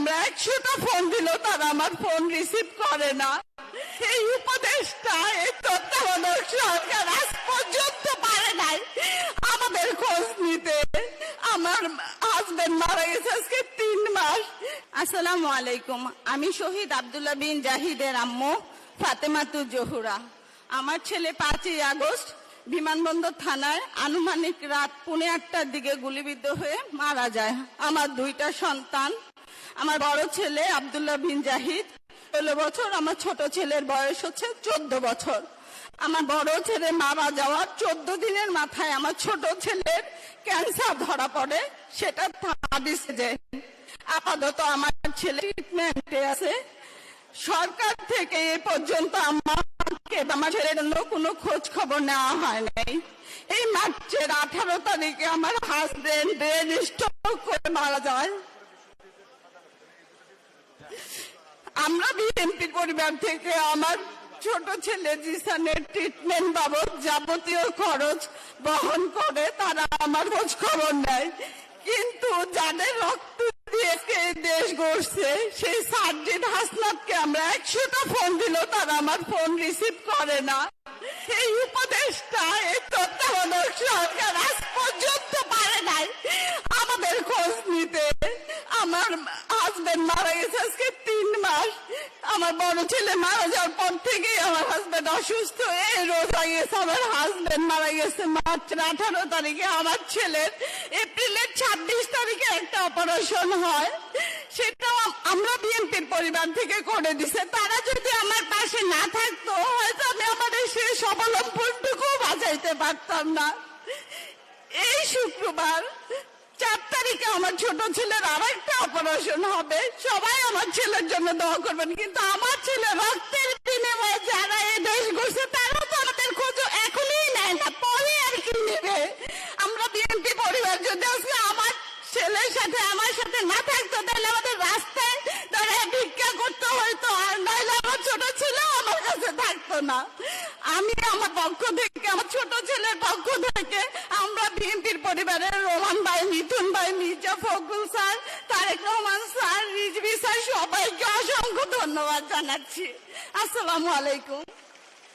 আমরা 100টা ফোন দিলেও তারা আমার ফোন রিসিভ করে না। এই উপদেশটা, এই তত্ত্বাবধায়ক সরকার আজ পর্যন্ত পারে নাই আমাদের খোঁজ নিতে। আমার হাজবেন্ড মারা গেছে আজকে 3 মাস। আসসালামু আলাইকুম, আমি শহীদ আব্দুল্লাহ বিন জাহিদের আম্মু ফাতেমাতুল জোহরা। আমার ছেলে 5ই আগস্ট বিমানবন্দর থানায় আনুমানিক রাত 8:45টার দিকে গুলিবিদ্ধ হয়ে মারা যায়। আমার 2টা সন্তান, আমার বড় ছেলে আব্দুল্লাহ বিন জাহিদ 16 বছর, আমার ছোট ছেলের বয়স হচ্ছে 14 বছর। আমার বড় ছেলে মারা যাওয়ার 14 দিনের মাথায় আমার ছোট ছেলের ক্যান্সার ধরা পড়ে, সেটা থাবিসে যায়। আপাতত আমার ছেলে ট্রিটমেন্টে আছে। সরকার থেকে এ পর্যন্ত আমার ছেলের জন্য কোনো খোঁজ খবর নেওয়া হয় নাই। এই মার্চের 18 তারিখে আমার হাজবেন্ড ব্রেন স্ট্রোক করে মারা যায়। আমরা বিএনপি পরিবার থেকে আমার ছোট ছেলে জিসানের ট্রিটমেন্ট বাবদ যাবতীয় খরচ বহন করে, তারা আমার খোঁজ খবর নেয়। কিন্তু যাদের রক্ত দিয়ে দেশ গড়ছে সেই সার্জিদ হাসনাতকে আমরা 100টা ফোন দিলেও তারা আমার ফোন রিসিভ করে না। এই উপদেশটা, এই তত্ত্বাবধায়ক সরকার আজ পর্যন্ত পারে নাই আমাদের খোঁজ নিতে। আমার হাজবেন্ড মারা গেছে আজকে 3 মাস। আমার বড় ছেলে মারা যাওয়ার পর থেকেই আমার হাজবেন্ড অসুস্থ হয়ে রোজা গেছে। আমার হাজবেন্ড মারা গেছে মার্চের 18 তারিখে। আমার ছেলের এপ্রিলের 26 তারিখে একটা অপারেশন হয়, সেটাও আমরা বিএনপির পরিবার থেকে করে দিছে। তারা যদি আমার পাশে না থাকতো হয়তো আমি আমার শেষ অবলম্বনটুকু বাঁচাইতে পারতাম না। এই শুক্রবার 4 তারিখে আমার ছোট ছেলের আরেকটা অপারেশন হবে। সবাই আমার ছেলের জন্য দোয়া করবেন। কিন্তু আমার ছেলে রক্তের বিনিময়ে যারা এই দেশ গড়ছে তারাও তো আমাদের খোঁজ এখনই নেয় না, পরে আর কি নেবে। আমরা বিএনপি পরিবার যদি আজকে আমার ছেলের সাথে আমার সাথে না থাকতো তাহলে আমাদের রাস্তায় দাঁড়িয়ে ভিক্ষা করতে হইতো, আর নাইলে আমার ছোট ছেলে আমার কাছে থাকতো না। আমি আমার পক্ষ থেকে, আমার ছোট ছেলের পক্ষ থেকে আমরা বিএনপির পরিবারের রোমান ভাই, মিথুন ভাই, Mirza Fakhrul sir, Tarique Rahman sir, Rizvi sir, সবাইকে অসংখ্য ধন্যবাদ জানাচ্ছি। আসসালামু আলাইকুম।